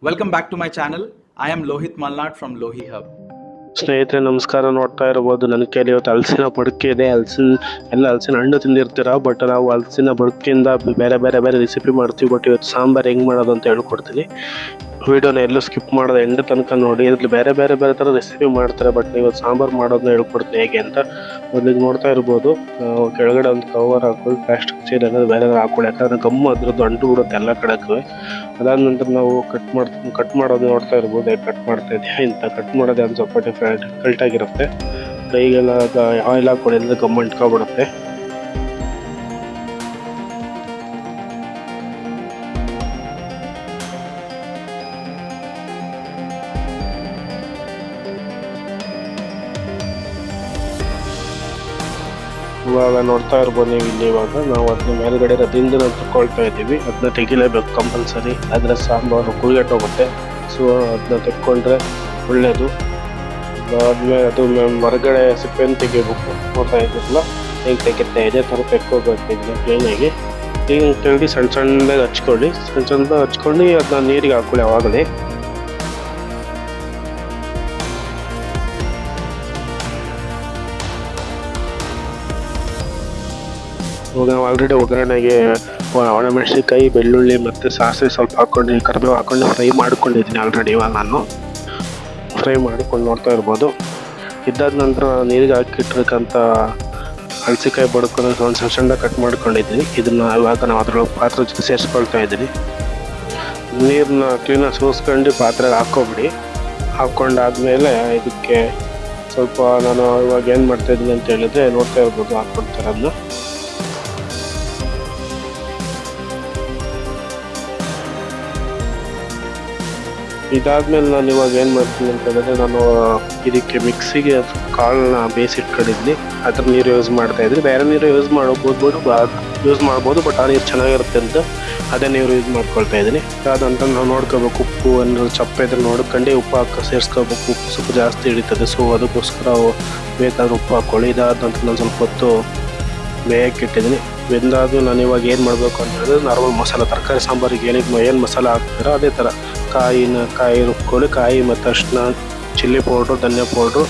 Welcome back to my channel. I am Lohit Malnad from Lohi Hub. ಸ್ನೇಹಿತರೆ ನಮಸ್ಕಾರ. ನೋಡ್ತಾ ಇರ್ಬೋದು ನನ್ನ ಕೈಯಲ್ಲಿ ಇವತ್ತು ಹಲಸಿನ ಬಡುಕೆ ಇದೆ. ಹಲಸಿನ ಹಣ್ಣು ತಿಂದಿರ್ತೀರಾ, ಬಟ್ ನಾವು ಹಲಸಿನ ಬಡುಕೆಯಿಂದ ಬೇರೆ ಬೇರೆ ಬೇರೆ ರೆಸಿಪಿ ಮಾಡ್ತೀವಿ. ಬಟ್ ಇವತ್ತು ಸಾಂಬಾರು ಹೆಂಗೆ ಮಾಡೋದು ಅಂತ ಹೇಳ್ಕೊಡ್ತೀನಿ. ವಿಡಿಯೋನ ಎಲ್ಲೂ ಸ್ಕಿಪ್ ಮಾಡೋದು ಎಂಡ್ ತನಕ ನೋಡಿ. ಇದ್ರಲ್ಲಿ ಬೇರೆ ಬೇರೆ ಬೇರೆ ಥರ ರೆಸಿಪಿ ಮಾಡ್ತಾರೆ, ಬಟ್ ನೀವು ಸಾಂಬಾರು ಮಾಡೋದನ್ನ ಹೇಳ್ಕೊಡ್ತೀನಿ ಹೇಗೆ ಅಂತ. ಮೊದಲಿಗೆ ನೋಡ್ತಾ ಇರ್ಬೋದು, ಕೆಳಗಡೆ ಒಂದು ಕವರ್ ಹಾಕೊಳ್ಳಿ, ಪ್ಲಾಸ್ಟಿಕ್ ಚೀಲ ಏನಾದ್ರು ಬೇರೆ ಹಾಕೊಳ್ಳಿ, ಯಾಕಂದರೆ ಗಮ್ಮು ಅದ್ರದ್ದು ಅಂಟು ಬಿಡುತ್ತೆ ಎಲ್ಲ ಕಡೆಗೂ. ಅದಾದ ನಂತರ ನಾವು ಕಟ್ ಮಾಡೋದು ನೋಡ್ತಾ ಇರ್ಬೋದು, ಹೇಗೆ ಕಟ್ ಮಾಡ್ತಾ ಇದ್ದೀವಿ ಇಂಥ. ಕಟ್ ಮಾಡೋದೇ ಒಂದು ಸ್ವಲ್ಪ ಡಿಫಿಕಲ್ಟ್ ಆಗಿರುತ್ತೆ. ಕೈಗೆಲ್ಲ ಆಯಿಲ್ ಹಾಕೊಳ್ಳಿ ಅಂದರೆ ಗಮ್ಮು ಅಂಟ್ಕೊಬಿಡುತ್ತೆ. ಇವಾಗ ನೋಡ್ತಾ ಇರ್ಬೋದು ನೀವು ಇಲ್ಲಿ. ಇವಾಗ ನಾವು ಅದನ್ನ ಮೇಲ್ಗಡೆ ದಿಂದನ ತಗೊಳ್ತಾ ಇದ್ದೀವಿ. ಅದನ್ನ ತೆಗಿಲೇಬೇಕು ಕಂಪಲ್ಸರಿ, ಆದರೆ ಸಾಂಬಾರು ಕುಯ್ಯಟ್ಟೋಗುತ್ತೆ. ಸೊ ಅದನ್ನ ತೆಕ್ಕೊಂಡ್ರೆ ಒಳ್ಳೆಯದು. ಅದಾದ್ಮೇಲೆ ಅದು ಹೊರಗಡೆ ಸಿಪ್ಪೆಯನ್ನು ತೆಗಿಬೇಕು. ನೋಡ್ತಾ ಇದ್ದಿರಲ್ಲ ಹೇಗೆ ತೆಗಿತಾ ಇದೇ ಥರ ತೆಕ್ಕೋಬೇಕು. ಇದನ್ನ ಕ್ಲೀನಾಗಿ ತೆಗೆದು ಸಣ್ಣ ಸಣ್ಣದಾಗಿ ಹಚ್ಕೊಳ್ಳಿ. ಸಣ್ಣ ಸಣ್ಣದಾಗಿ ಹಚ್ಕೊಂಡು ಅದನ್ನ ನೀರಿಗೆ ಹಾಕೊಳ್ಳಿ ಆವಾಗಲೇ. ಇವಾಗ ನಾವು ಆಲ್ರೆಡಿ ಒಗ್ಗರಣೆಗೆ ಒಣಮೆಣಸಿನ್ಕಾಯಿ, ಬೆಳ್ಳುಳ್ಳಿ ಮತ್ತು ಸಾಸಿವೆ ಸ್ವಲ್ಪ ಹಾಕ್ಕೊಂಡು, ಕರಿಬೇವು ಹಾಕ್ಕೊಂಡು ಫ್ರೈ ಮಾಡ್ಕೊಂಡಿದ್ದೀನಿ ಆಲ್ರೆಡಿ. ಇವಾಗ ನಾನು ಫ್ರೈ ಮಾಡ್ಕೊಂಡು ನೋಡ್ತಾ ಇರ್ಬೋದು. ಇದಾದ ನಂತರ ನೀರಿಗೆ ಹಾಕಿಟ್ಟಿರ್ತಕ್ಕಂಥ ಹಲಸಿಕಾಯಿ ಬಡ್ಕೊಂಡು ಒಂದು ಸಣ್ಣ ಕಟ್ ಮಾಡ್ಕೊಂಡಿದ್ದೀನಿ. ಇದನ್ನು ಇವಾಗ ನಾವು ಅದರೊಳಗೆ ಪಾತ್ರೆ ಜೊತೆ ಸೇರಿಸ್ಕೊಳ್ತಾ ಇದ್ದೀನಿ. ನೀರನ್ನ ಕ್ಲೀನಾಗಿ ಸೋಸ್ಕೊಂಡು ಪಾತ್ರೆಗೆ ಹಾಕ್ಕೊಬಿಡಿ. ಹಾಕ್ಕೊಂಡಾದ್ಮೇಲೆ ಇದಕ್ಕೆ ಸ್ವಲ್ಪ ನಾನು ಇವಾಗ ಏನು ಮಾಡ್ತಾಯಿದ್ದೀನಿ ಅಂತ ಹೇಳಿದ್ರೆ ನೋಡ್ತಾ ಇರ್ಬೋದು, ಹಾಕ್ಕೊಡ್ತಾರೆ ಅದನ್ನ. ಇದಾದ್ಮೇಲೆ ನಾನು ಇವಾಗ ಏನು ಮಾಡ್ತೀನಿ ಅಂತ ಹೇಳಿದ್ರೆ, ನಾನು ಇದಕ್ಕೆ ಮಿಕ್ಸಿಗೆ ಕಾಳನ್ನ ಬೇಯಿಸಿಟ್ಕೊಂಡಿದ್ನಿ. ಅದ್ರ ನೀರು ಯೂಸ್ ಮಾಡ್ತಾ ಇದ್ರಿ. ಬೇರೆ ನೀರು ಯೂಸ್ ಮಾಡ್ಬೋದು, ಬಟ್ ಆ ನೀರು ಚೆನ್ನಾಗಿರುತ್ತೆ ಅಂತ ಅದೇ ನೀರು ಯೂಸ್ ಮಾಡ್ಕೊಳ್ತಾ ಇದ್ದೀನಿ. ಅದಂತ ನಾವು ನೋಡ್ಕೋಬೇಕು, ಉಪ್ಪು ಏನಾದ್ರು ಚಪ್ಪೆ ಇದ್ರೆ ನೋಡ್ಕೊಂಡು ಉಪ್ಪು ಸೇರಿಸ್ಕೋಬೇಕು. ಉಪ್ಪು ಸ್ವಲ್ಪ ಜಾಸ್ತಿ ಹಿಡಿತದೆ, ಸೊ ಅದಕ್ಕೋಸ್ಕರ ಬೇಕಾದ್ರೆ ಉಪ್ಪು ಹಾಕ್ಕೊಳ್ಳಿ. ಇದಾದ ನಂತರ ನಾನು ಸ್ವಲ್ಪ ಹೊತ್ತು ಬೇಯಕ್ಕೆ ಇಟ್ಟಿದ್ದೀನಿ. ಬೆಂದಾದ್ಮೇಲೆ ನಾನು ಇವಾಗ ಏನು ಮಾಡಬೇಕು ಅಂತ ಹೇಳಿದ್ರೆ, ನಾರ್ಮಲ್ ಮಸಾಲ, ತರಕಾರಿ ಸಾಂಬಾರಿಗೆ ಏನು ಮಸಾಲ ಹಾಕ್ತೀರೋ ಅದೇ ಥರ ಕಾಯಿ ರುಬ್ಕೊಳ್ಳಿ. ಕಾಯಿ ಮತ್ತು ಅರಿಶಿನ, ಚಿಲ್ಲಿ ಪೌಡ್ರು, ಧನಿಯಾ ಪೌಡ್ರು,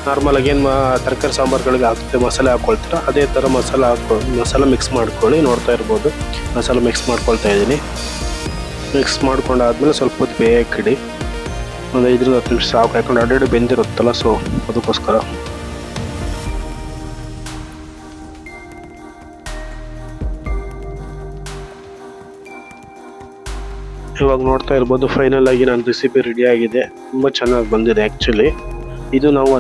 ನಾರ್ಮಲಾಗಿ ಏನು ತರಕಾರಿ ಸಾಂಬಾರುಗಳಿಗೆ ಹಾಕ್ತೀವಿ ಮಸಾಲೆ ಹಾಕ್ಕೊಳ್ತೀರ ಅದೇ ಥರ ಮಸಾಲ ಮಿಕ್ಸ್ ಮಾಡ್ಕೊಳ್ಳಿ. ನೋಡ್ತಾ ಇರ್ಬೋದು, ಮಸಾಲ ಮಿಕ್ಸ್ ಮಾಡ್ಕೊಳ್ತಾ ಇದ್ದೀನಿ. ಮಿಕ್ಸ್ ಮಾಡ್ಕೊಂಡಾದ್ಮೇಲೆ ಸ್ವಲ್ಪ ಹೊತ್ತು ಬೇಯಕ್ಕಿಡಿ. ಒಂದು 5-10 ನಿಮಿಷ ಸಾಕು, ಯಾಕಂದ್ರೆ ಆಲ್ರೆಡಿ ಬೆಂದಿರುತ್ತಲ್ಲ, ಸೊ ಅದಕ್ಕೋಸ್ಕರ. ಇವಾಗ ನೋಡ್ತಾ ಇರ್ಬೋದು, ಫೈನಲ್ ಆಗಿ ನನ್ನ ರೆಸಿಪಿ ರೆಡಿ ಆಗಿದೆ. ತುಂಬ ಚೆನ್ನಾಗಿ ಬಂದಿದೆ ಆ್ಯಕ್ಚುಲಿ. ಇದು ನಾವು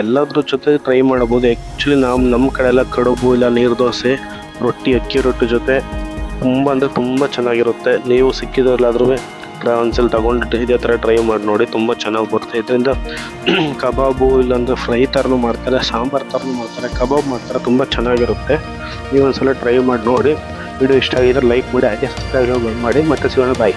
ಎಲ್ಲದ್ರ ಜೊತೆ ಟ್ರೈ ಮಾಡ್ಬೋದು. ಆ್ಯಕ್ಚುಲಿ ನಮ್ಮ ಕಡೆ ಎಲ್ಲ ಕಡುಬು ಇಲ್ಲ ನೀರು ದೋಸೆ, ಅಕ್ಕಿ ರೊಟ್ಟಿ ಜೊತೆ ತುಂಬ ಚೆನ್ನಾಗಿರುತ್ತೆ. ನೀವು ಸಿಕ್ಕಿದ್ರಲ್ಲಾದ್ರೂ ಒಂದ್ಸಲ ತಗೊಂಡು ಇದೇ ಥರ ಟ್ರೈ ಮಾಡಿ ನೋಡಿ, ತುಂಬ ಚೆನ್ನಾಗಿ ಬರುತ್ತೆ. ಇದರಿಂದ ಕಬಾಬು ಇಲ್ಲಾಂದರೆ ಫ್ರೈ ಥರನೂ ಮಾಡ್ತಾರೆ, ಸಾಂಬಾರು ಥರನೂ ಮಾಡ್ತಾರೆ, ಕಬಾಬ್ ಮಾಡ್ತಾರೆ, ತುಂಬ ಚೆನ್ನಾಗಿರುತ್ತೆ. ನೀವು ಒಂದ್ಸಲ ಟ್ರೈ ಮಾಡಿ ನೋಡಿ. ವಿಡಿಯೋ ಇಷ್ಟ ಆಗಿದ್ರೆ ಲೈಕ್ ಮಾಡಿ, ಹಾಗೆ ಸಬ್ಸ್ಕ್ರೈಬ್ ಮಾಡಿ. ಮತ್ತೆ ಸಿಗೋಣ, ಬಾಯ್.